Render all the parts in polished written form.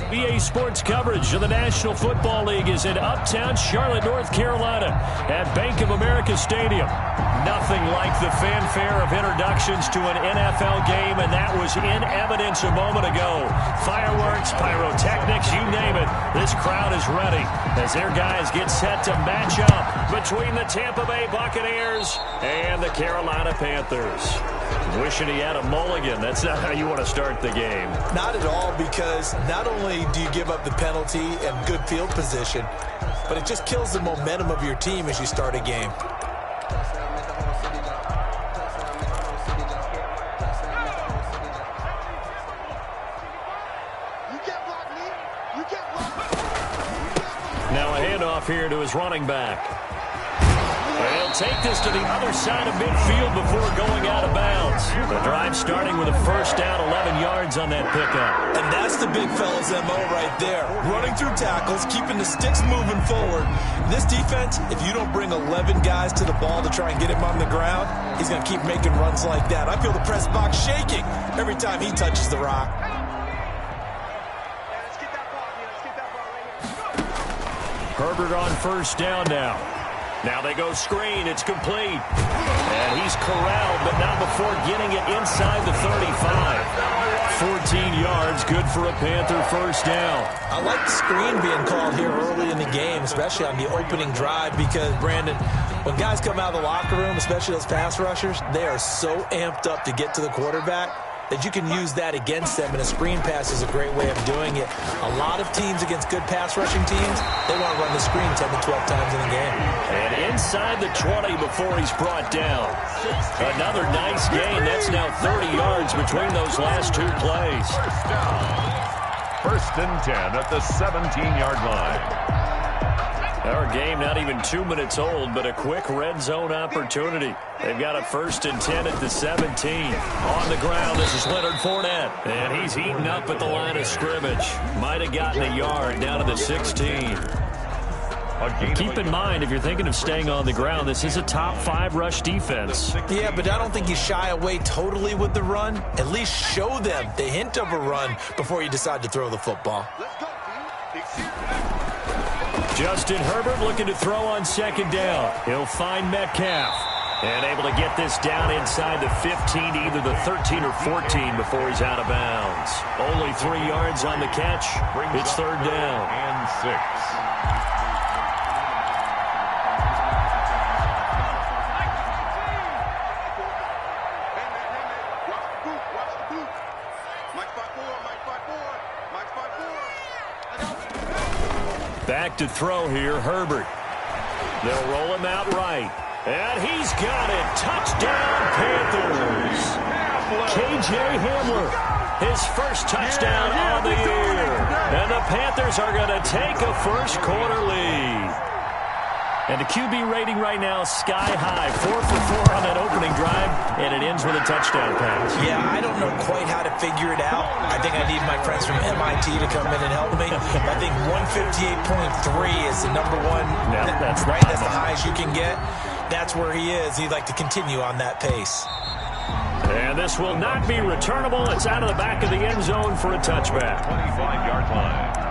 BA Sports coverage of the National Football League is in uptown Charlotte, North Carolina at Bank of America Stadium. Nothing like the fanfare of introductions to an NFL game, and that was in evidence a moment ago. Fireworks, pyrotechnics, you name it. This crowd is ready as their guys get set to match up between the Tampa Bay Buccaneers and the Carolina Panthers. Wishing he had a mulligan. That's not how you want to start the game. Not at all, because not only do you give up the penalty and good field position, but it just kills the momentum of your team as you start a game. Now a handoff here to his running back. He'll take this to the other side of midfield before going out of bounds. The drive starting with a first down, 11 yards on that pickup. And that's the big fella's MO right there. Running through tackles, keeping the sticks moving forward. This defense, if you don't bring 11 guys to the ball to try and get him on the ground, he's going to keep making runs like that. I feel the press box shaking every time he touches the rock. Herbert on first down now. Now they go screen. It's complete. And he's corralled, but not before getting it inside the 35. 14 yards, good for a Panther first down. I like the screen being called here early in the game, especially on the opening drive, because, Brandon, when guys come out of the locker room, especially those pass rushers, they are so amped up to get to the quarterback that you can use that against them, and a screen pass is a great way of doing it. A lot of teams against good pass rushing teams, they want to run the screen 10 to 12 times in a game. And inside the 20 before he's brought down. Another nice gain. That's now 30 yards between those last two plays. First and 10 at the 17-yard line. Our game not even 2 minutes old, but a quick red zone opportunity. They've got a first and 10 at the 17. On the ground, this is Leonard Fournette. And he's eaten up at the line of scrimmage. Might have gotten a yard down to the 16. Keep in mind, if you're thinking of staying on the ground, this is a top 5 rush defense. Yeah, but I don't think you shy away totally with the run. At least show them the hint of a run before you decide to throw the football. Justin Herbert looking to throw on second down. He'll find Metcalf. And able to get this down inside the 15, either the 13 or 14 before he's out of bounds. Only 3 yards on the catch. It's third down. And 6. Back to throw here, Herbert. They'll roll him out right. And he's got it. Touchdown, Panthers. KJ Hamler, his first touchdown on the year. And the Panthers are going to take a first quarter lead. And the QB rating right now, sky high. 4 for 4 on that opening drive, and it ends with a touchdown pass. Yeah, I don't know quite how to figure it out. I think I need my friends from MIT to come in and help me. I think 158.3 is the number one. Yeah, that's right. That's the highest you can get. That's where he is. He'd like to continue on that pace. And this will not be returnable. It's out of the back of the end zone for a touchback. 25-yard line.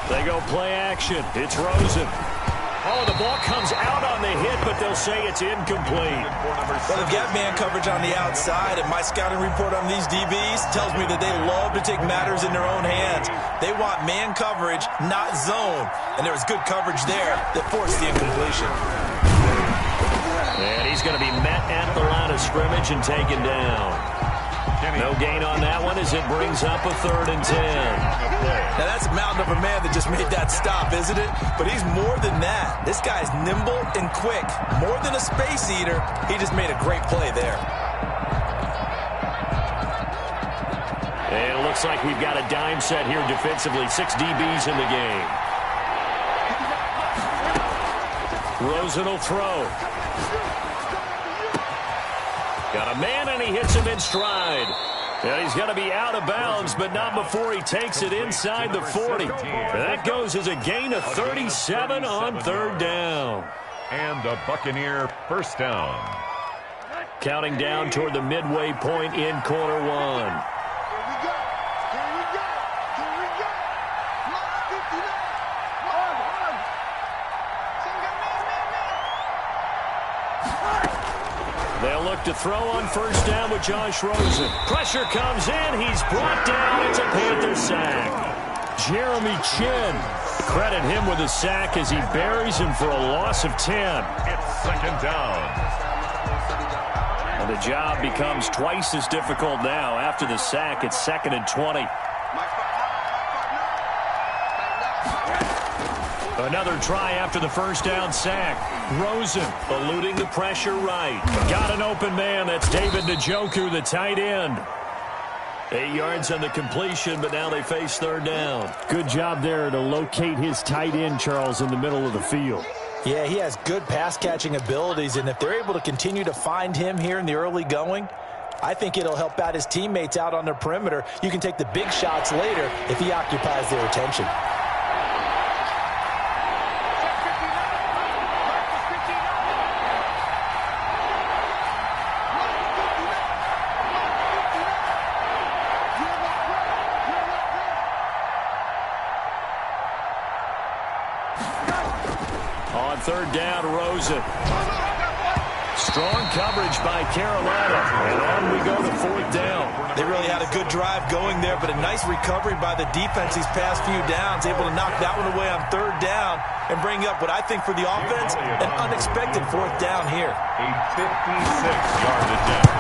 They go play action. It's Rosen. Oh, the ball comes out on the hit, but they'll say it's incomplete. Well, they've got man coverage on the outside, and my scouting report on these DBs tells me that they love to take matters in their own hands. They want man coverage, not zone. And there was good coverage there that forced the incompletion. And he's going to be met at the line of scrimmage and taken down. No gain on that one as it brings up a 3rd and 10. Now, that's a mountain of a man that just made that stop, isn't it? But he's more than that. This guy's nimble and quick. More than a space eater, he just made a great play there. And it looks like we've got a dime set here defensively. 6 DBs in the game. Rosen will throw. Got a man, and he hits him in stride. And he's going to be out of bounds, but not before he takes it inside the 40. And that goes as a gain of 37 on third down. And a Buccaneer first down. Counting down toward the midway point in quarter one. They'll look to throw on first down with Josh Rosen. Pressure comes in. He's brought down. It's a Panthers sack. Jeremy Chin. Credit him with a sack as he buries him for a loss of 10. It's second down. And the job becomes twice as difficult now. After the sack, it's 2nd and 20. Another try after the first down sack. Rosen eluding the pressure right. Got an open man. That's David Njoku, the tight end. 8 yards on the completion, but now they face third down. Good job there to locate his tight end, Charles, in the middle of the field. Yeah, he has good pass-catching abilities, and if they're able to continue to find him here in the early going, I think it'll help out his teammates out on the perimeter. You can take the big shots later if he occupies their attention. On third down, Rosen. Strong coverage by Carolina. And on we go to fourth down. They really had a good drive going there, but a nice recovery by the defense these past few downs. Able to knock that one away on third down and bring up what I think for the offense, an unexpected fourth down here. A 56-yard attempt.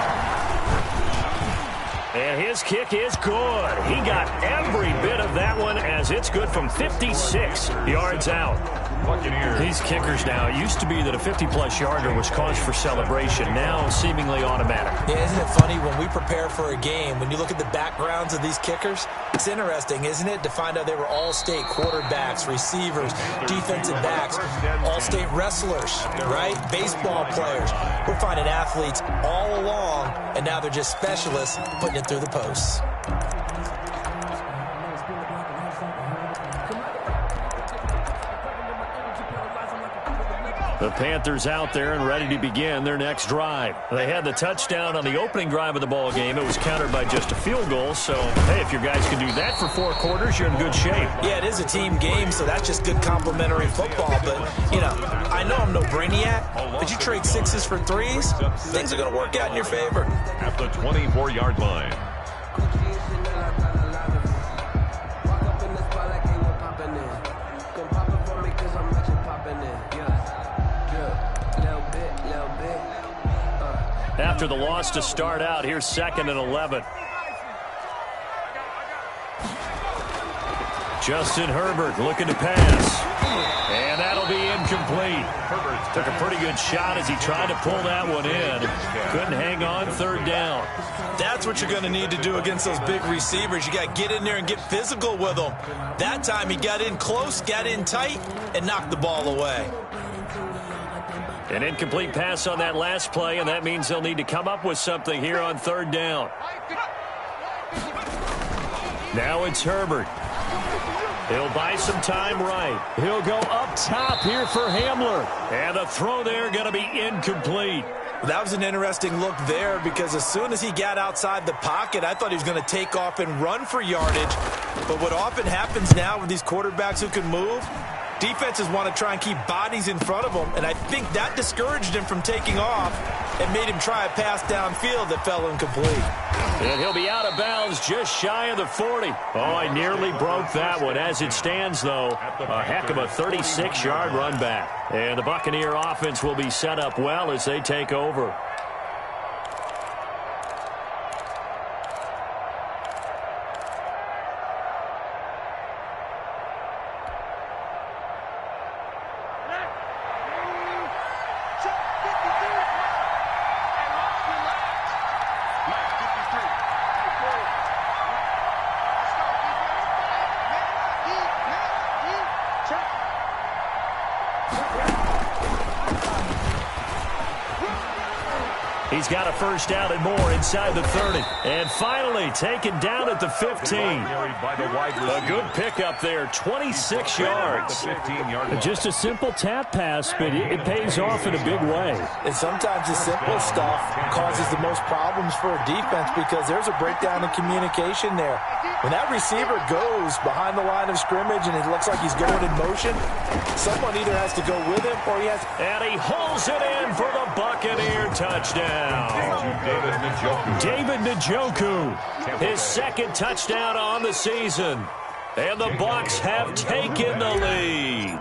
And his kick is good. He got every bit of that one as it's good from 56 yards out. Buccaneers. These kickers now, it used to be that a 50-plus yarder was cause for celebration. Now seemingly automatic. Yeah, isn't it funny when we prepare for a game, when you look at the backgrounds of these kickers, it's interesting, isn't it, to find out they were all-state quarterbacks, receivers, defensive backs, all-state wrestlers, right? Baseball players. We're finding athletes all along, and now they're just specialists putting it through the posts. The Panthers out there and ready to begin their next drive. They had the touchdown on the opening drive of the ball game. It was countered by just a field goal. So, hey, if your guys can do that for 4 quarters, you're in good shape. Yeah, it is a team game, so that's just good complimentary football. But, you know, I know I'm no brainiac, but you trade 6s for 3s, things are going to work out in your favor. At the 24-yard line. After the loss to start out, here's 2nd and 11. Justin Herbert looking to pass. And that'll be incomplete. Herbert took a pretty good shot as he tried to pull that one in. Couldn't hang on third down. That's what you're going to need to do against those big receivers. You got to get in there and get physical with them. That time he got in close, got in tight, and knocked the ball away. An incomplete pass on that last play, and that means they'll need to come up with something here on third down. Now it's Herbert. He'll buy some time right. He'll go up top here for Hamler. And the throw there going to be incomplete. That was an interesting look there because as soon as he got outside the pocket, I thought he was going to take off and run for yardage. But what often happens now with these quarterbacks who can move, defenses want to try and keep bodies in front of them, and I think that discouraged him from taking off and made him try a pass downfield that fell incomplete. And he'll be out of bounds just shy of the 40. Oh, I nearly broke that one. As it stands, though, a heck of a 36-yard run back. And the Buccaneer offense will be set up well as they take over. He's got a first down and more inside the 30. And finally taken down at the 15. A good pickup there, 26 yards. Just a simple tap pass, but it pays off in a big way. And sometimes the simple stuff causes the most problems for a defense because there's a breakdown in communication there. When that receiver goes behind the line of scrimmage and it looks like he's going in motion, someone either has to go with him or he has to... And he hauls it in for the Buccaneer touchdown. David Njoku, his second touchdown on the season. And the Bucs have taken the lead.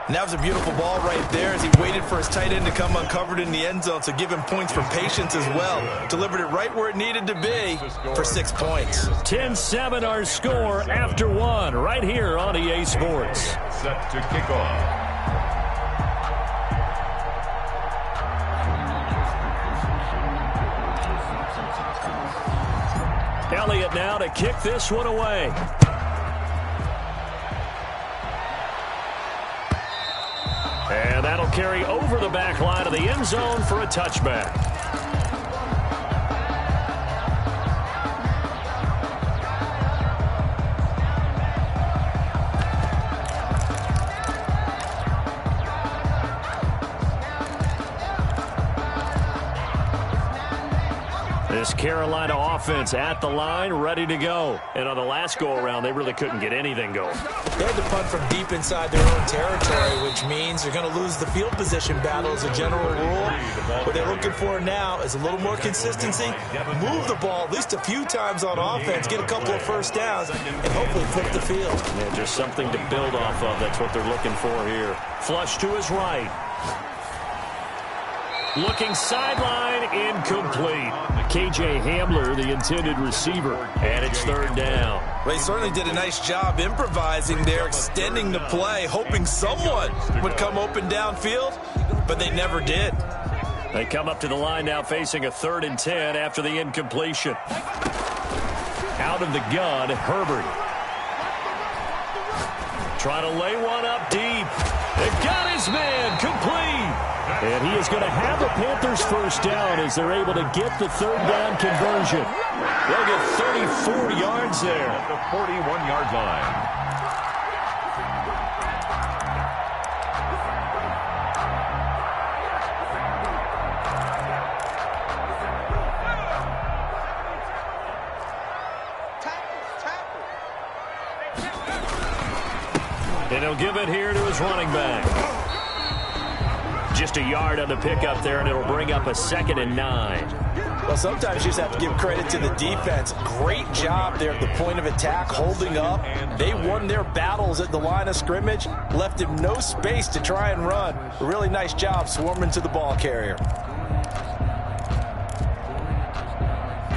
And that was a beautiful ball right there as he waited for his tight end to come uncovered in the end zone to give him points for patience as well. Delivered it right where it needed to be for 6 points. 10-7 our score after one right here on EA Sports. Set to kick off. Elliott now to kick this one away. And that'll carry over the back line of the end zone for a touchback. This Carolina offense at the line, ready to go. And on the last go-around, they really couldn't get anything going. They had to punt from deep inside their own territory, which means they're going to lose the field position battle as a general rule. What they're looking for now is a little more consistency, move the ball at least a few times on offense, get a couple of first downs, and hopefully flip the field. Yeah, just something to build off of. That's what they're looking for here. Flush to his right. Looking sideline, incomplete. KJ Hamler, the intended receiver, and it's third down. Well, he certainly did a nice job improvising there, extending the play, hoping someone would come open downfield, but they never did. They come up to the line now facing a 3rd and 10 after the incompletion. Out of the gun, Herbert. Trying to lay one up deep. They've got his man, complete. And he is going to have the Panthers first down as they're able to get the 3rd down conversion. They'll get 34 yards there. At the 41-yard line. And he'll give it here to his running back. Just a yard on the pickup there, and it'll bring up a 2nd and 9. Well, sometimes you just have to give credit to the defense. Great job there at the point of attack, holding up. They won their battles at the line of scrimmage, left him no space to try and run. A really nice job swarming to the ball carrier.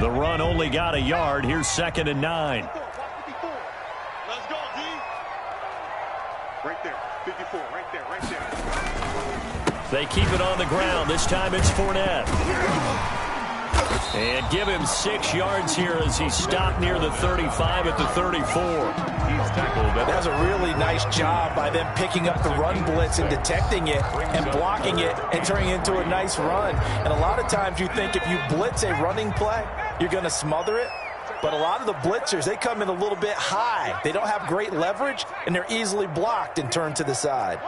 The run only got a yard. Here's 2nd and 9. Let's go, D. Right there, 54, right there, right there. They keep it on the ground. This time it's Fournette. And give him 6 yards here as he stopped near the 35 at the 34. He's tackled. That was a really nice job by them picking up the run blitz and detecting it and blocking it and turning it into a nice run. And a lot of times you think if you blitz a running play, you're going to smother it. But a lot of the blitzers, they come in a little bit high. They don't have great leverage, and they're easily blocked and turned to the side.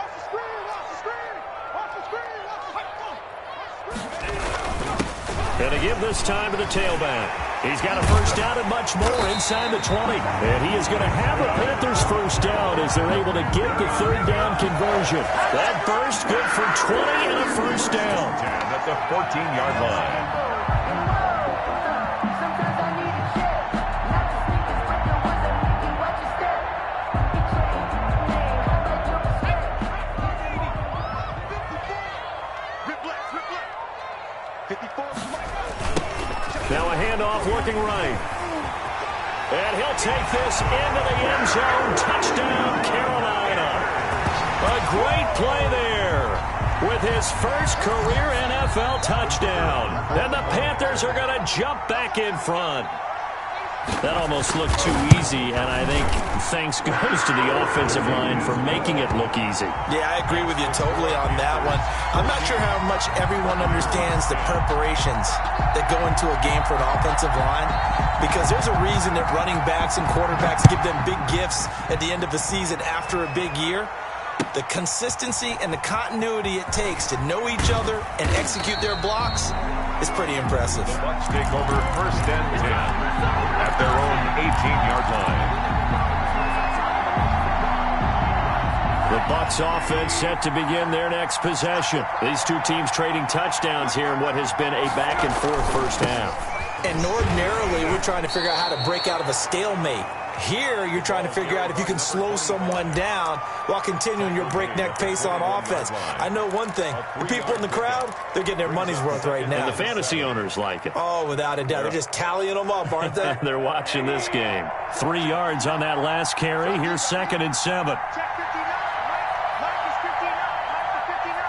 And to give this time to the tailback. He's got a first down and much more inside the 20. And he is going to have the Panthers first down as they're able to get the 3rd down conversion. That burst good for 20 and a first down. At the 14-yard line. Now a handoff looking right. And he'll take this into the end zone. Touchdown, Carolina. A great play there with his first career NFL touchdown. And the Panthers are going to jump back in front. That almost looked too easy, and I think thanks goes to the offensive line for making it look easy. Yeah, I agree with you totally on that one. I'm not sure how much everyone understands the preparations that go into a game for an offensive line, because there's a reason that running backs and quarterbacks give them big gifts at the end of the season after a big year. The consistency and the continuity it takes to know each other and execute their blocks is pretty impressive. The Bucs take over 1st and 10 at their own 18-yard line. The Bucs offense set to begin their next possession. These two teams trading touchdowns here in what has been a back-and-forth first half. And ordinarily, we're trying to figure out how to break out of a stalemate. Here, you're trying to figure out if you can slow someone down while continuing your breakneck pace on offense. I know one thing. The people in the crowd, they're getting their money's worth right now. And the fantasy owners like it. Oh, without a doubt. They're just tallying them up, aren't they? They're watching this game. 3 yards on that last carry. Here's 2nd and 7. Check 59. Mike is 59. Mike is 59.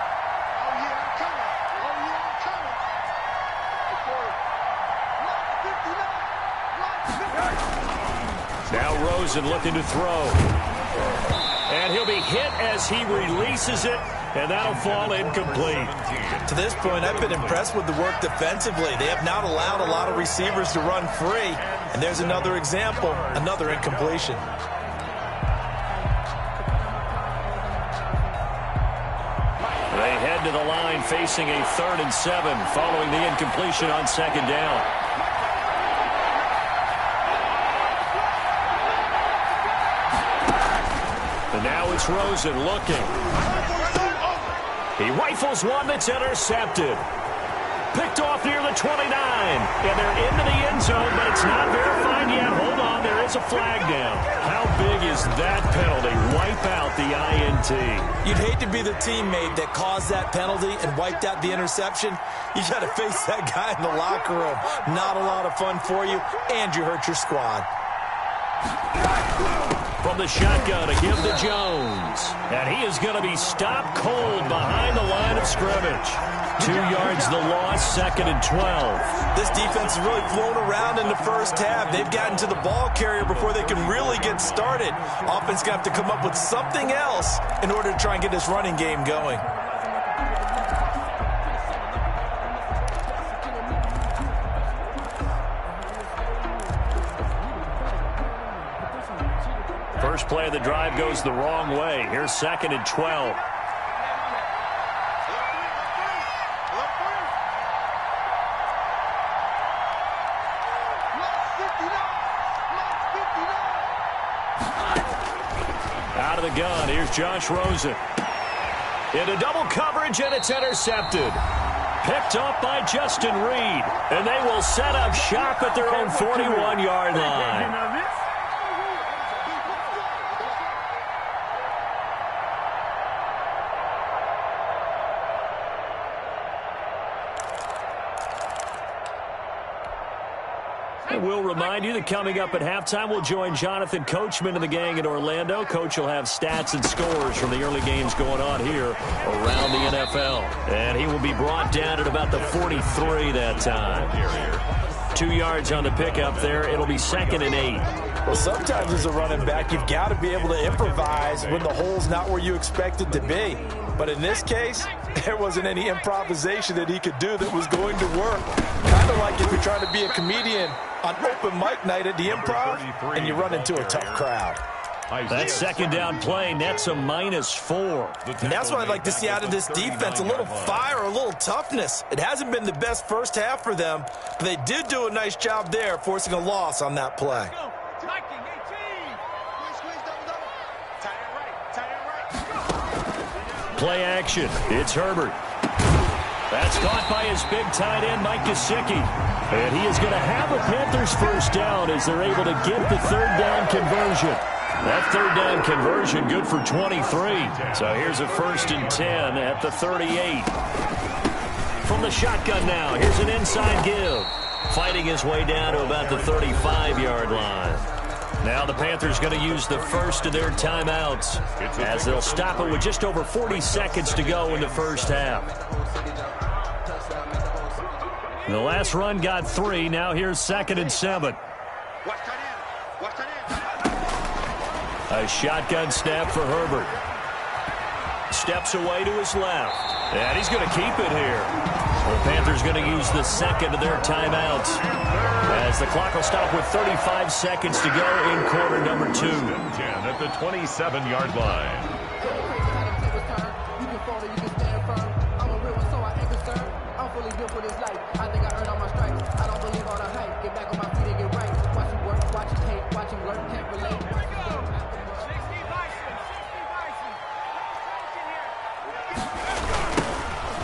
Oh, yeah, I'm coming. Oh, yeah, I'm coming. Mike 59. Mike 59. Now Rosen looking to throw. And he'll be hit as he releases it, and that'll fall incomplete. To this point, I've been impressed with the work defensively. They have not allowed a lot of receivers to run free. And there's another example, another incompletion. They head to the line facing a 3rd and 7 following the incompletion on 2nd down. And now it's Rosen looking. He rifles one that's intercepted. Picked off near the 29. And they're into the end zone, but it's not verified yet. Hold on, there is a flag down. How big is that penalty? Wipe out the INT. You'd hate to be the teammate that caused that penalty and wiped out the interception. You got to face that guy in the locker room. Not a lot of fun for you, and you hurt your squad. From the shotgun to give to Jones. And he is going to be stopped cold behind the line of scrimmage. 2 yards the loss, 2nd and 12. This defense has really flown around in the first half. They've gotten to the ball carrier before they can really get started. Offense going to have to come up with something else in order to try and get this running game going. First play of the drive goes the wrong way. Here's 2nd and 12. Out of the gun, here's Josh Rosen. Into double coverage, and it's intercepted. Picked up by Justin Reed. And they will set up shop at their own 41-yard line. And we'll remind you that coming up at halftime, we'll join Jonathan Coachman and the gang in Orlando. Coach will have stats and scores from the early games going on here around the NFL. And he will be brought down at about the 43 that time. 2 yards on the pickup there. It'll be 2nd and 8. Well, sometimes as a running back, you've got to be able to improvise when the hole's not where you expect it to be. But in this case, there wasn't any improvisation that he could do that was going to work. Kind of like if you're trying to be a comedian on open mic night at the Improv and you run into a tough crowd. That 2nd down play nets a -4. And that's what I'd like to see out of this defense, a little fire, a little toughness. It hasn't been the best first half for them, but they did do a nice job there, forcing a loss on that play. Play action. It's Herbert. That's caught by his big tight end, Mike Gesicki. And he is going to have a Panthers first down as they're able to get the 3rd down conversion. That 3rd down conversion good for 23. So here's a 1st and 10 at the 38. From the shotgun now, here's an inside give. Fighting his way down to about the 35-yard line. Now the Panthers going to use the first of their timeouts as they'll stop it with just over 40 seconds to go in the first half. The last run got 3. Now here's 2nd and 7. A shotgun snap for Herbert. Steps away to his left. And he's going to keep it here. The Panthers going to use the second of their timeouts, as the clock will stop with 35 seconds to go in quarter number 2. 10 at the 27-yard line.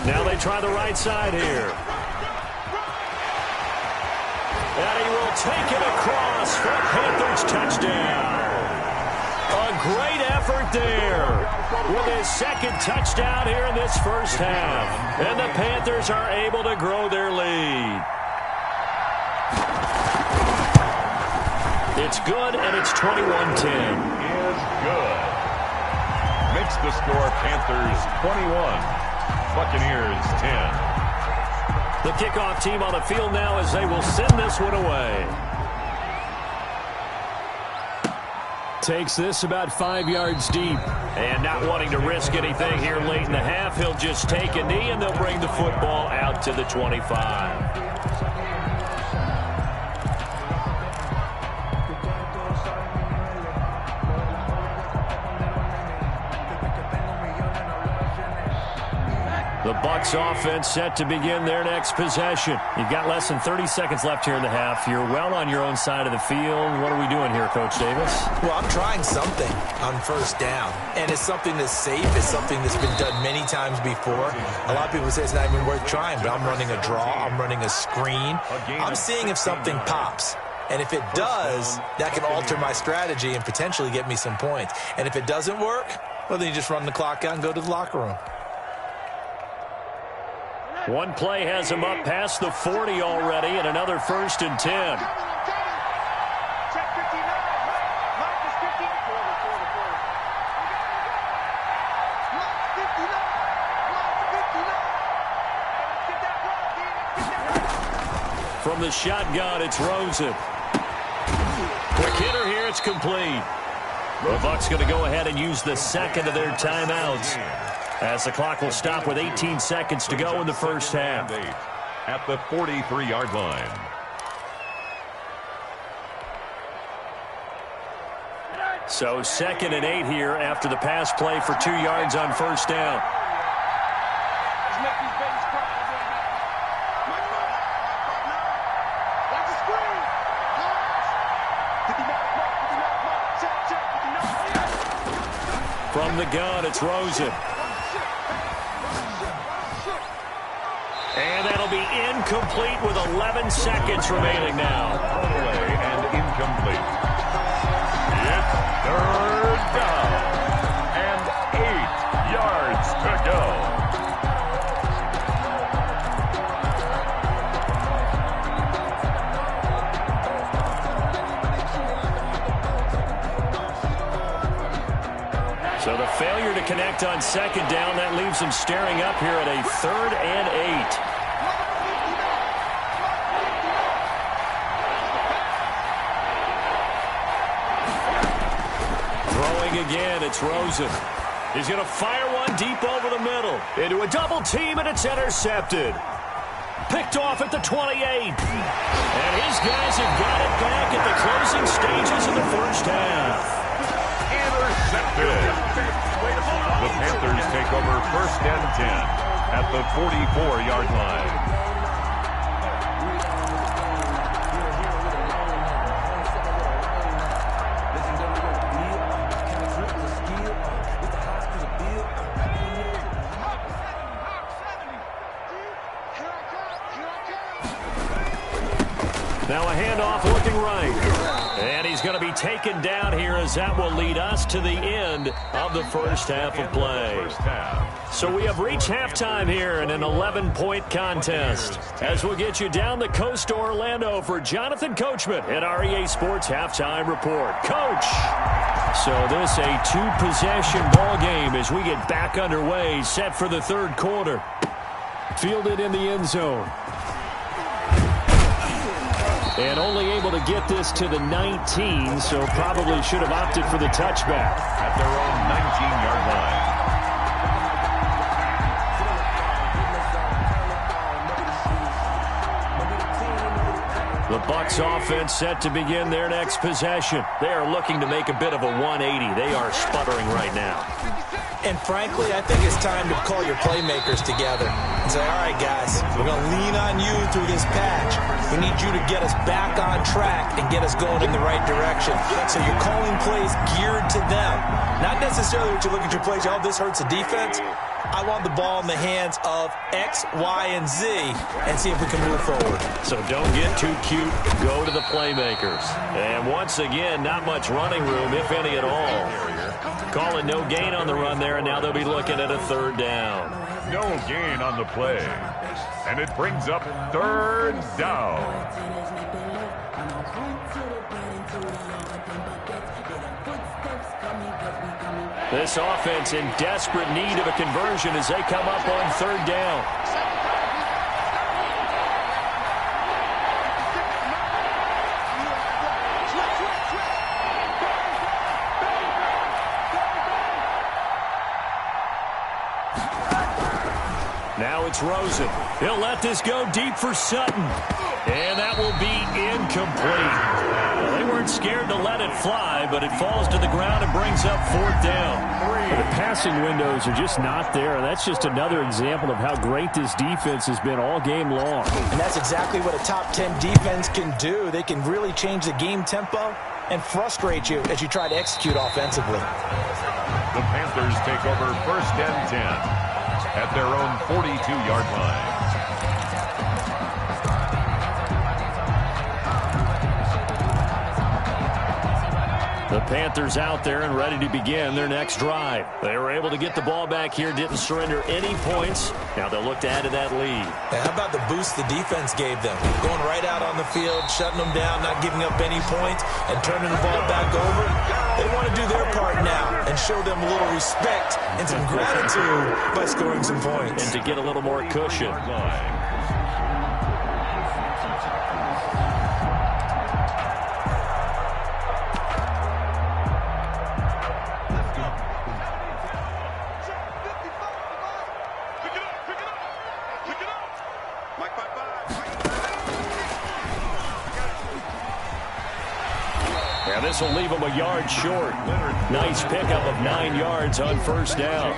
Now they try the right side here. And he will take it across for a Panthers touchdown. A great effort there with his second touchdown here in this first half. And the Panthers are able to grow their lead. It's good, and it's 21-10. Is good. Makes the score Panthers 21. Buccaneers 10. The kickoff team on the field now as they will send this one away. Takes this about 5 yards deep. And not wanting to risk anything here late in the half, he'll just take a knee and they'll bring the football out to the 25. The Bucs offense set to begin their next possession. You've got less than 30 seconds left here in the half. You're well on your own side of the field. What are we doing here, Coach Davis? Well, I'm trying something on first down, and it's something that's safe. It's something that's been done many times before. A lot of people say it's not even worth trying, but I'm running a draw. I'm running a screen. I'm seeing if something pops. And if it does, that can alter my strategy and potentially get me some points. And if it doesn't work, well, then you just run the clock out and go to the locker room. One play has him up past the 40 already, and another 1st and 10. From the shotgun, it's Rosen. Quick hitter here, it's complete. The Bucs going to go ahead and use the second of their timeouts, as the clock will stop with 18 seconds to go in the first half. At the 43-yard line. So 2nd and 8 here after the pass play for 2 yards on first down. From the gun, it's Rosen. And that'll be incomplete with 11 seconds remaining now. Away and incomplete. It's 3rd down and 8 yards to go. So the failure to connect on 2nd down, that leaves them staring up here at a 3rd and 8. Again, it's Rosen. He's going to fire one deep over the middle. Into a double team, and it's intercepted. Picked off at the 28. And his guys have got it back at the closing stages of the first half. Intercepted. The Panthers take over 1st and 10 at the 44-yard line. Now a handoff looking right. And he's going to be taken down here, as that will lead us to the end of the first half of play. So we have reached halftime here in an 11-point contest, as we'll get you down the coast to Orlando for Jonathan Coachman at REA Sports Halftime Report. Coach! So this a 2-possession ball game as we get back underway, set for the 3rd quarter. Fielded in the end zone. And only able to get this to the 19, so probably should have opted for the touchback. At their own 19-yard line. The Bucs offense set to begin their next possession. They are looking to make a bit of a 180. They are sputtering right now. And frankly, I think it's time to call your playmakers together and say, all right, guys, we're going to lean on you through this patch. We need you to get us back on track and get us going in the right direction. So you're calling plays geared to them. Not necessarily what you look at your plays, oh, this hurts the defense. I want the ball in the hands of X, Y, and Z and see if we can move forward. So don't get too cute. Go to the playmakers. And once again, not much running room, if any at all. Calling no gain on the run there, and now they'll be looking at a third down. No gain on the play. And it brings up third down. This offense in desperate need of a conversion as they come up on third down. Now it's Rosen. He'll let this go deep for Sutton. And that will be incomplete. Well, they weren't scared to let it fly, but it falls to the ground and brings up fourth down. The passing windows are just not there. That's just another example of how great this defense has been all game long. And that's exactly what a top 10 defense can do. They can really change the game tempo and frustrate you as you try to execute offensively. The Panthers take over first and 10 at their own 42-yard line. The Panthers out there and ready to begin their next drive. They were able to get the ball back here, didn't surrender any points. Now they'll look to add to that lead. Yeah, how about the boost the defense gave them? Going right out on the field, shutting them down, not giving up any points, and turning the ball back over. They want to do their part now and show them a little respect and some gratitude by scoring some points. And to get a little more cushion. And this will leave them a yard short. Nice pickup of 9 yards on first down.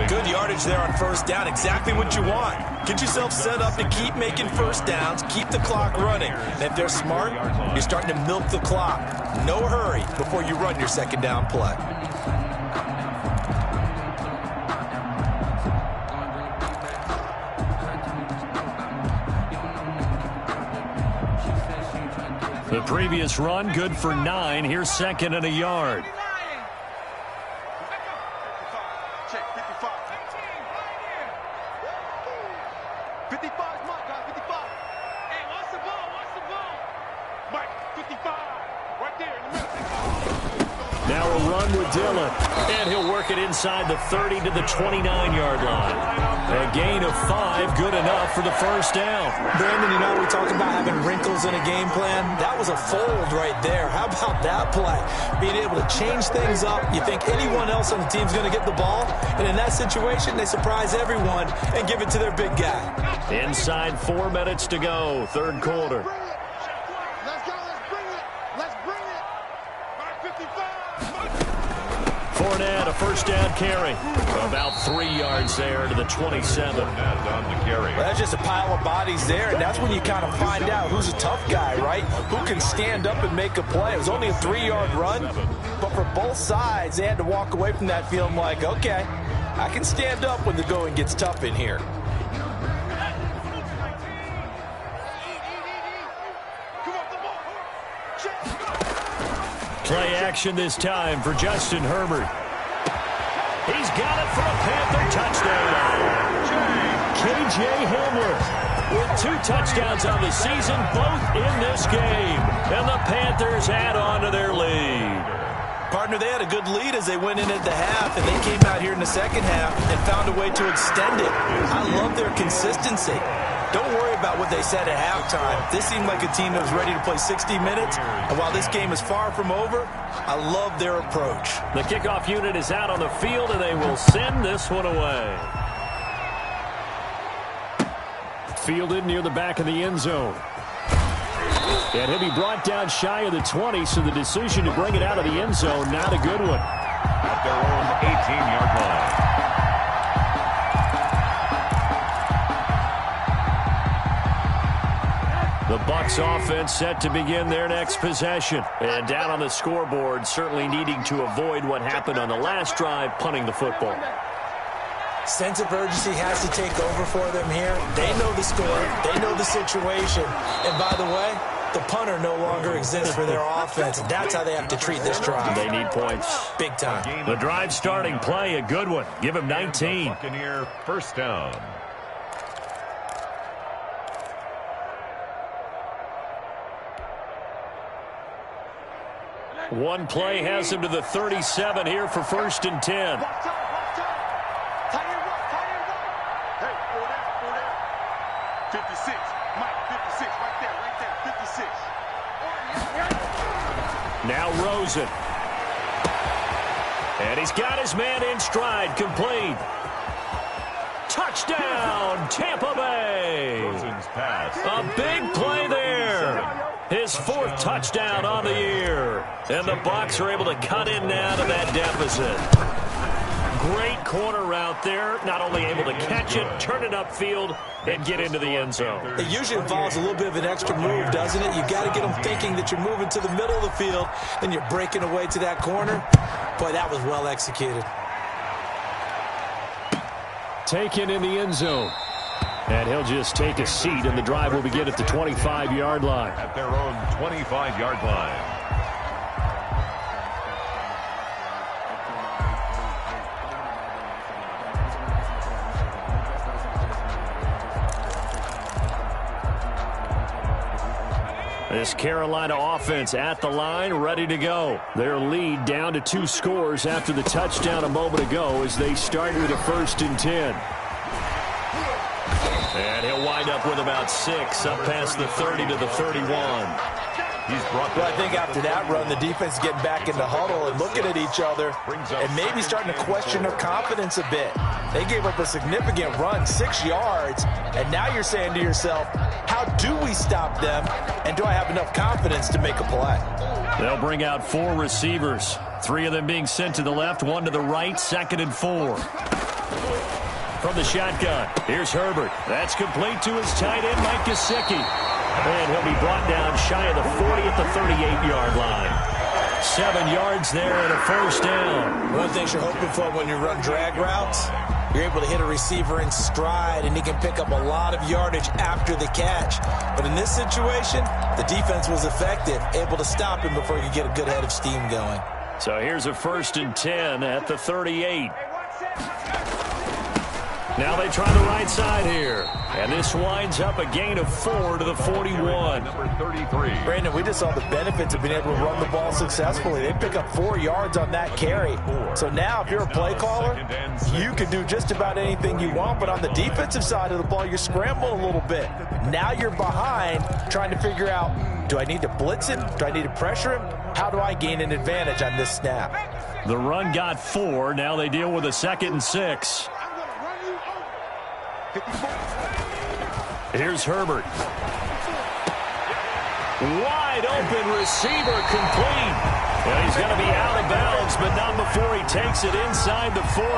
Good yardage there on first down. Exactly what you want. Get yourself set up to keep making first downs, keep the clock running. And if they're smart, you're starting to milk the clock. No hurry before you run your second down play. The previous run, good for 9. Here's second and a yard. Check, 55. 55 is Mike, guys, 55. Hey, watch the ball, watch the ball. Mike, 55. Right there in the middle. Now a run with Dillon. And he'll work it inside the 30 to the 29-yard line. A gain of 5, good enough for the first down. Brandon, you know we talk about having wrinkles in a game plan. That was a fold right there. How about that play? Being able to change things up. You think anyone else on the team's going to get the ball? And in that situation, they surprise everyone and give it to their big guy. Inside 4 minutes to go, third quarter. Let's go, let's bring it. Let's bring it. Mike, 55. Fournette, a first down carry. About 3 yards there to the 27. On the carry. Well, that's just a pile of bodies there, and that's when you kind of find out who's a tough guy, right? Who can stand up and make a play. It was only a 3-yard run, but for both sides, they had to walk away from that feeling like, okay, I can stand up when the going gets tough in here. Play action this time for Justin Herbert. He's got it for a Panther touchdown. K.J. Hamler with 2 touchdowns on the season, both in this game. And the Panthers add on to their lead. Partner, they had a good lead as they went in at the half, and they came out here in the second half and found a way to extend it. I love their consistency. Don't worry about what they said at halftime. This seemed like a team that was ready to play 60 minutes. And while this game is far from over, I love their approach. The kickoff unit is out on the field, and they will send this one away. Fielded near the back of the end zone. And he'll be brought down shy of the 20, so the decision to bring it out of the end zone, not a good one. At their own 18-yard line. The Bucs offense set to begin their next possession. And down on the scoreboard, certainly needing to avoid what happened on the last drive, punting the football. Sense of urgency has to take over for them here. They know the score. They know the situation. And by the way, the punter no longer exists for their offense. And that's how they have to treat this drive. They need points. Big time. The drive starting play, a good one. Give him 19. Buccaneer first down. One play has him to the 37 here for 1st and 10. Now Rosen. And he's got his man in stride, complete. Touchdown, Tampa Bay. Rosen's pass. A big play there. His 4th touchdown on the year. And the Bucs are able to cut in now to that deficit. Great corner route there. Not only able to catch it, turn it upfield, and get into the end zone. It usually involves a little bit of an extra move, doesn't it? You've got to get them thinking that you're moving to the middle of the field, then you're breaking away to that corner. Boy, that was well executed. Taken in the end zone. And he'll just take a seat, and the drive will begin at the 25-yard line. At their own 25-yard line. This Carolina offense at the line, ready to go. Their lead down to 2 scores after the touchdown a moment ago as they start with a 1st and 10. And he'll wind up with about 6 up past the 30 to the 31. He's brought Well, I think after that run, the defense is getting back in the huddle and looking at each other and maybe starting to question their confidence a bit. They gave up a significant run, 6 yards, and now you're saying to yourself, how do we stop them, and do I have enough confidence to make a play? They'll bring out 4 receivers, 3 of them being sent to the left, 1 to the right, 2nd and 4. From the shotgun, here's Herbert. That's complete to his tight end, Mike Gesicki. And he'll be brought down shy of the 40 at the 38-yard line. 7 yards there and a 1st down. One of the things you're hoping for when you run drag routes, you're able to hit a receiver in stride, and he can pick up a lot of yardage after the catch. But in this situation, the defense was effective, able to stop him before he could get a good head of steam going. So here's a 1st and 10 at the 38. Now they try the right side here. And this winds up a gain of 4 to the 41. number 33. Brandon, we just saw the benefits of being able to run the ball successfully. They pick up 4 yards on that carry. So now if you're a play caller, you can do just about anything you want. But on the defensive side of the ball, you're scrambling a little bit. Now you're behind trying to figure out, do I need to blitz him? Do I need to pressure him? How do I gain an advantage on this snap? The run got 4. Now they deal with a 2nd and 6. Here's Herbert. Wide open receiver, complete. And he's going to be out of bounds, but not before he takes it inside the 40.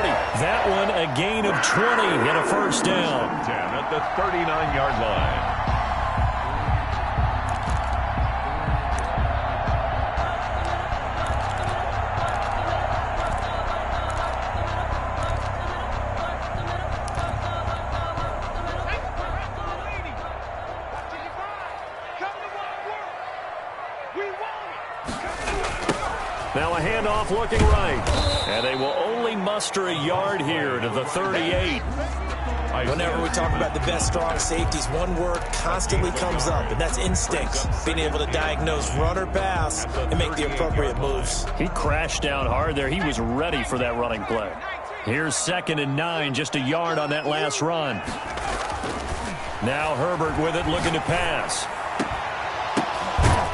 That one a gain of 20 and a 1st down. 10 at the 39-yard line. Now a handoff looking right. And they will only muster a yard here to the 38. Whenever we talk about the best strong safeties, one word constantly comes up, and that's instincts. Being able to diagnose run or pass and make the appropriate moves. He crashed down hard there. He was ready for that running play. Here's 2nd and 9, just a yard on that last run. Now Herbert with it, looking to pass.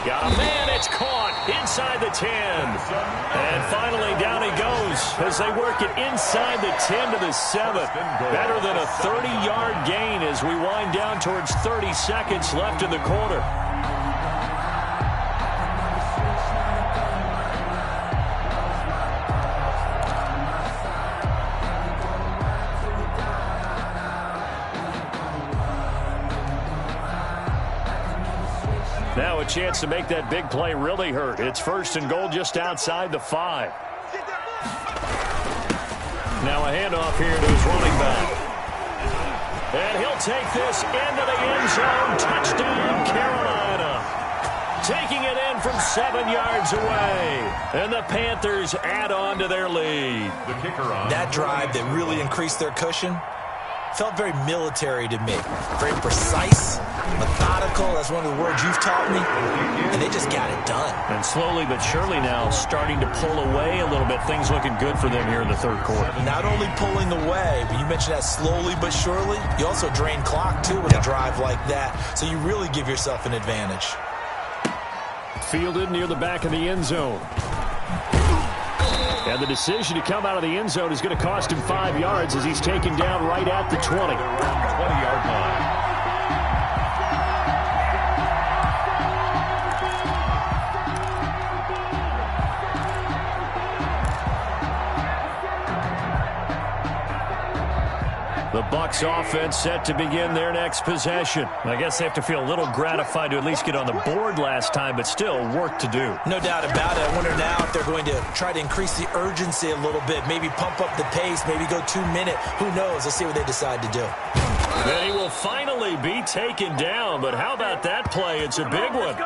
Got a man, it's caught inside the 10. And finally down he goes as they work it inside the 10 to the 7. Better than a 30-yard gain as we wind down towards 30 seconds left in the quarter. Now a chance to make that big play really hurt. It's 1st and goal just outside the 5. Now a handoff here to his running back. And he'll take this into the end zone. Touchdown, Carolina. Taking it in from 7 yards away. And the Panthers add on to their lead. The kicker on. That drive that really increased their cushion felt very military to me. Very precise, methodical. That's one of the words you've taught me. And they just got it done. And slowly but surely now starting to pull away a little bit. Things looking good for them here in the 3rd quarter. Not only pulling away, but you mentioned that slowly but surely. You also drain clock, too, with a drive like that. So you really give yourself an advantage. Fielded near the back of the end zone. And the decision to come out of the end zone is going to cost him 5 yards as he's taken down right at the 20. 20-yard line. The Bucs offense set to begin their next possession. I guess they have to feel a little gratified to at least get on the board last time, but still work to do. No doubt about it. I wonder now if they're going to try to increase the urgency a little bit, maybe pump up the pace, maybe go 2-minute. Who knows? Let's see what they decide to do. And he will finally be taken down, but how about that play? It's a big one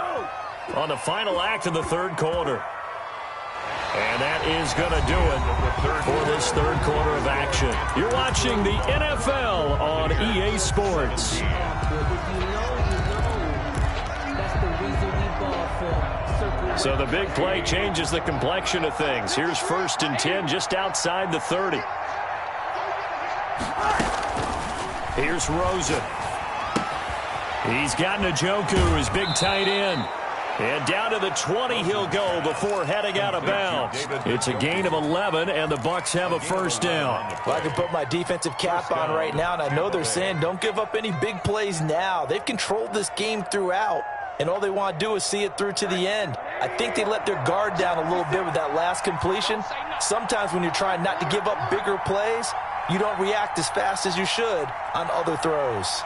on the final act of the 3rd quarter. And that is going to do it for this 3rd quarter of action. You're watching the NFL on EA Sports. So the big play changes the complexion of things. Here's 1st and 10 just outside the 30. Here's Rosen. He's got Njoku, his big tight end. And down to the 20 he'll go before heading out of bounds. It's a gain of 11, and the Bucs have a 1st down. Well, I can put my defensive cap on right now, and I know they're saying don't give up any big plays now. They've controlled this game throughout, and all they want to do is see it through to the end. I think they let their guard down a little bit with that last completion. Sometimes when you're trying not to give up bigger plays, you don't react as fast as you should on other throws.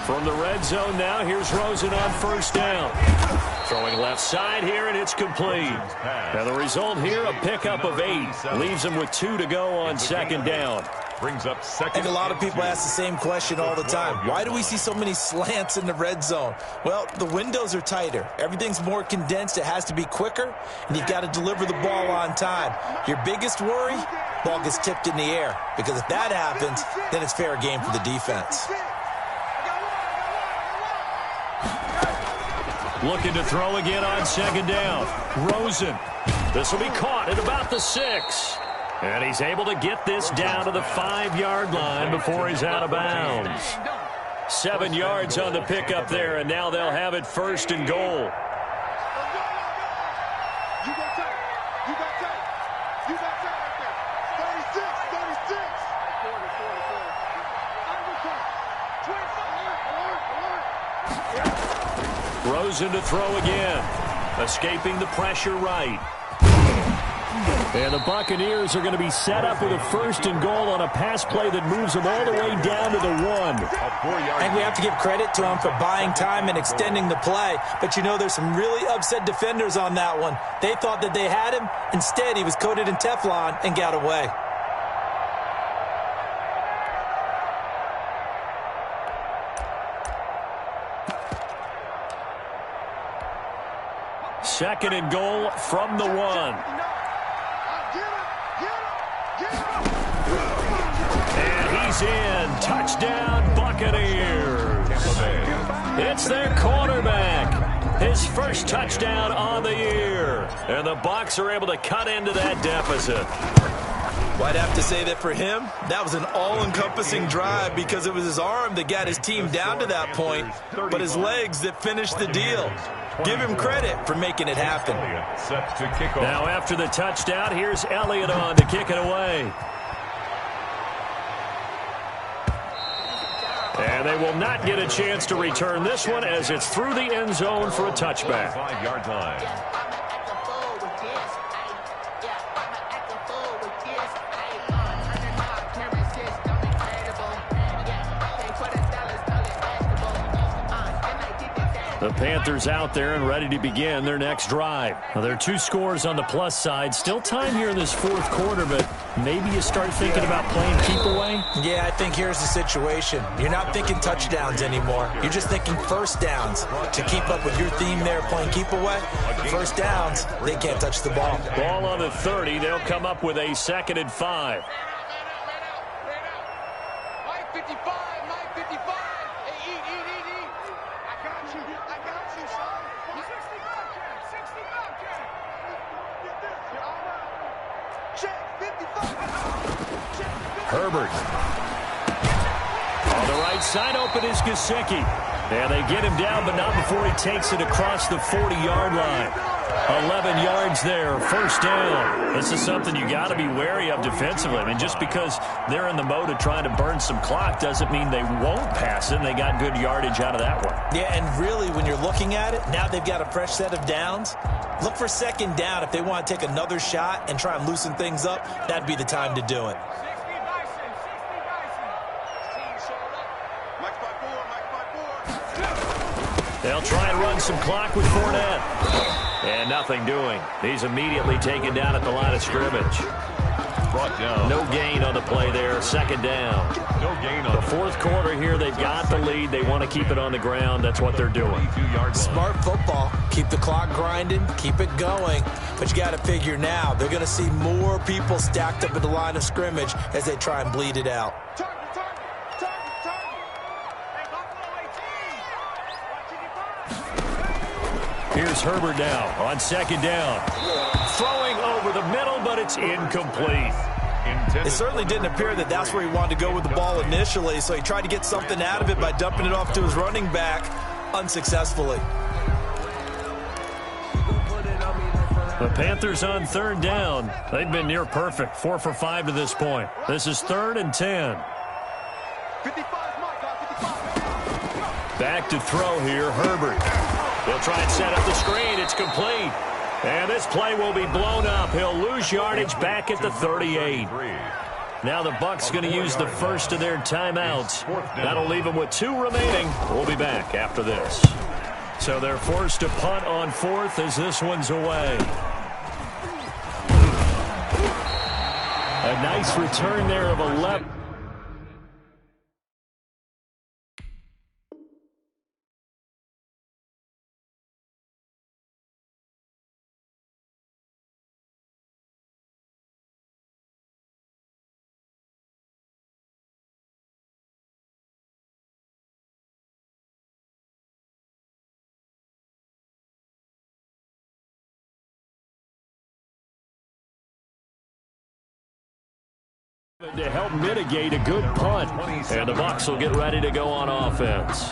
From the red zone now, here's Rosen on 1st down. Throwing left side here, and it's complete. And the result here, a pickup of 8. Leaves them with 2 to go on 2nd down. Brings up 2nd. I think a lot of people ask the same question all the time. Why do we see so many slants in the red zone? Well, the windows are tighter. Everything's more condensed. It has to be quicker, and you've got to deliver the ball on time. Your biggest worry, ball gets tipped in the air. Because if that happens, then it's fair game for the defense. Looking to throw again on 2nd down. Rosen. This will be caught at about the 6. And he's able to get this down to the 5-yard line before he's out of bounds. 7 yards on the pickup there, and now they'll have it 1st and goal. Rosen to throw again. Escaping the pressure right. And the Buccaneers are going to be set up with a 1st and goal on a pass play that moves them all the way down to the 1. I think we have to give credit to him for buying time and extending the play. But you know, there's some really upset defenders on that one. They thought that they had him. Instead, he was coated in Teflon and got away. Second and goal from the 1. And he's in. Touchdown, Buccaneers. It's their quarterback. His first touchdown on the year. And the Bucs are able to cut into that deficit. Well, I'd have to say that for him, that was an all-encompassing drive because it was his arm that got his team down to that point, but his legs that finished the deal. Give him credit for making it happen. Now after the touchdown, here's Elliott on to kick it away. And they will not get a chance to return this one as it's through the end zone for a touchback. 5-yard line. The Panthers out there and ready to begin their next drive. Now, there are 2 scores on the plus side. Still time here in this 4th quarter, but maybe you start thinking about playing keep away? Yeah, I think here's the situation. You're not thinking touchdowns anymore. You're just thinking first downs. To keep up with your theme there, playing keep away, first downs, they can't touch the ball. Ball on the 30. They'll come up with a 2nd and 5. Mike 55, Mike 55. Hey, eat. I got you, son. 65, Ken. 65, Ken. Get this. You're all right. Check, 55. Check, 55. Herbert. On the right side, open is Gesicki. And they get him down, but not before he takes it across the 40-yard line. 11 yards there, first down. This is something you got to be wary of defensively. I mean, just because they're in the mode of trying to burn some clock doesn't mean they won't pass it, and they got good yardage out of that one. Yeah, and really, when you're looking at it, now they've got a fresh set of downs. Look for 2nd down. If they want to take another shot and try and loosen things up, that'd be the time to do it. They'll try and run some clock with Fournette. And nothing doing. He's immediately taken down at the line of scrimmage. Brought down. No gain on the play there. 2nd down. No gain on the 4th quarter here. They've got the lead. They want to keep it on the ground. That's what they're doing. Smart football. Keep the clock grinding. Keep it going. But you got to figure now, they're going to see more people stacked up at the line of scrimmage as they try and bleed it out. Here's Herbert now on 2nd down. Throwing over the middle, but it's incomplete. It certainly didn't appear that that's where he wanted to go with the ball initially, so he tried to get something out of it by dumping it off to his running back unsuccessfully. The Panthers on 3rd down. They've been near perfect. 4 for 5 to this point. This is 3rd and 10. 55, Back to throw here, Herbert. They'll try and set up the screen. It's complete. And this play will be blown up. He'll lose yardage back at the 38. Now the Bucs going to use the first of their timeouts. That'll leave them with 2 remaining. We'll be back after this. So they're forced to punt on 4th as this one's away. A nice return there of 11. To help mitigate a good punt. And the Bucs will get ready to go on offense.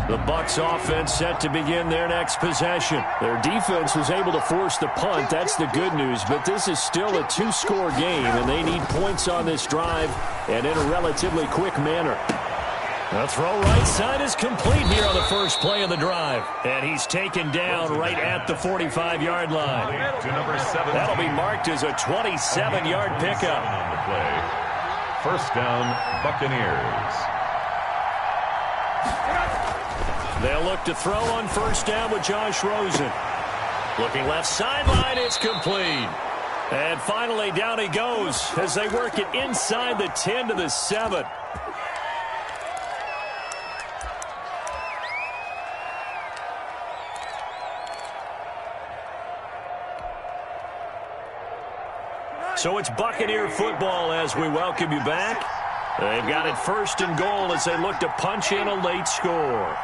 The Bucs offense set to begin their next possession. Their defense was able to force the punt. That's the good news. But this is still a 2-score game, and they need points on this drive and in a relatively quick manner. The throw right side is complete here on the first play of the drive. And he's taken down right at the 45-yard line. That'll be marked as a 27-yard pickup. On the play. First down, Buccaneers. They'll look to throw on first down with Josh Rosen. Looking left sideline, it's complete. And finally down he goes as they work it inside the 10 to the 7. So it's Buccaneer football as we welcome you back. They've got it 1st and goal as they look to punch in a late score.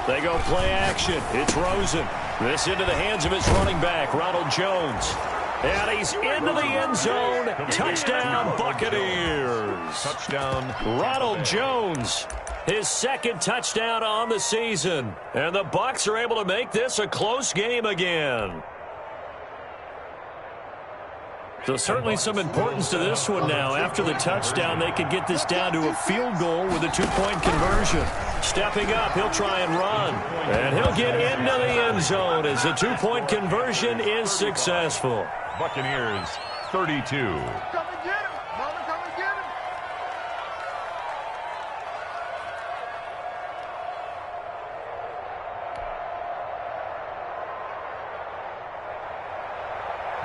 They go play action. It's Rosen. This into the hands of his running back, Ronald Jones. And he's into the end zone. Touchdown, Buccaneers. Touchdown, Ronald Jones, his second touchdown on the season. And the Bucs are able to make this a close game again. So certainly some importance to this one now. After the touchdown, they could get this down to a field goal with a two-point conversion. Stepping up, he'll try and run. And he'll get into the end zone as the two-point conversion is successful. Buccaneers 32. Come and get him. Mama, come and get him.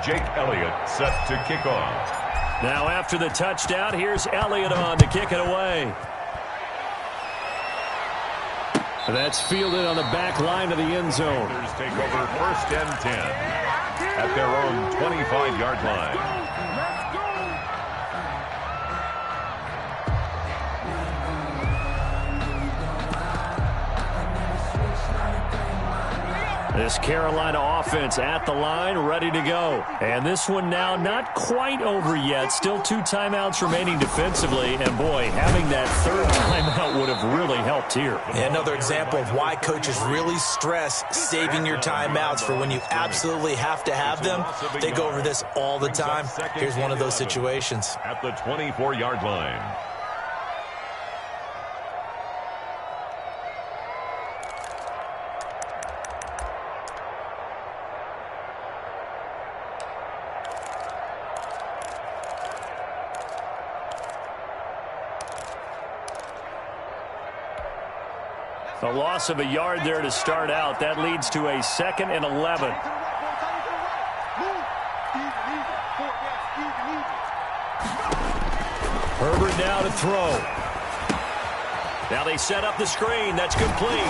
Jake Elliott set to kick off. Now after the touchdown, here's Elliott on to kick it away. That's fielded on the back line of the end zone. Panthers take over first and 10 at their own 25-yard line. This Carolina offense at the line, ready to go. And this one now not quite over yet. Still 2 timeouts remaining defensively. And, boy, having that third timeout would have really helped here. Another example of why coaches really stress saving your timeouts for when you absolutely have to have them. They go over this all the time. Here's one of those situations. At the 24-yard line. A loss of a yard there to start out. That leads to a 2nd and 11. Herbert now to throw. Now they set up the screen. That's complete.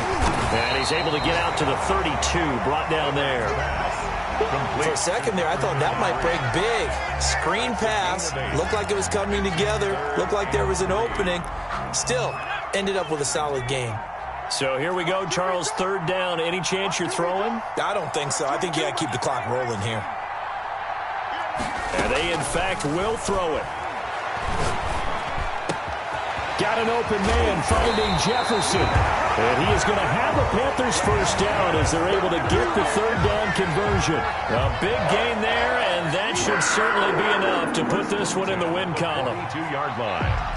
And he's able to get out to the 32. Brought down there. For a second there, I thought that might break big. Screen pass. Looked like it was coming together. Looked like there was an opening. Still, ended up with a solid game. So here we go, Charles, 3rd down. Any chance you're throwing? I don't think so. I think you got to keep the clock rolling here. And they, in fact, will throw it. Got an open man, finding Jefferson. And he is going to have a Panthers first down as they're able to get the 3rd down conversion. A big gain there, and that should certainly be enough to put this one in the win column. 22-yard line.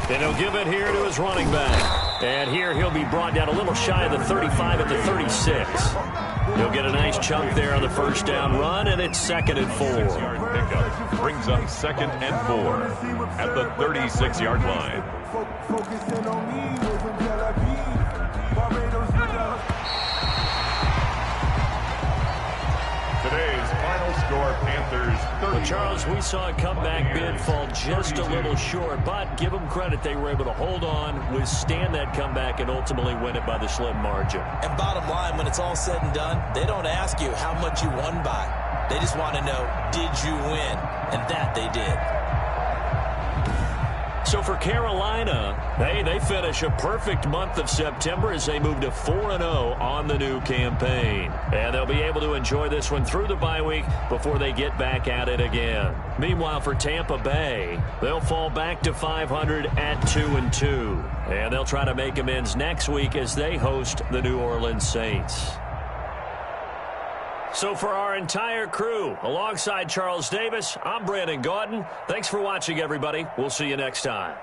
And he'll give it here to his running back. And here he'll be brought down a little shy of the 35 at the 36. He'll get a nice chunk there on the first down run, and it's 2nd and 4. Pickup brings up 2nd and 4 at the 36-yard line. Today's final score, Panthers 30. Well, Charles, we saw a comeback bid fall just a little short, but give them credit, they were able to hold on, withstand that comeback, and ultimately win it by the slim margin. And bottom line, when it's all said and done, they don't ask you how much you won by. They just want to know, did you win? And that they did. So for Carolina, they finish a perfect month of September as they move to 4-0 on the new campaign. And they'll be able to enjoy this one through the bye week before they get back at it again. Meanwhile, for Tampa Bay, they'll fall back to 500 at 2-2. And they'll try to make amends next week as they host the New Orleans Saints. So for our entire crew, alongside Charles Davis, I'm Brandon Gaudin. Thanks for watching, everybody. We'll see you next time.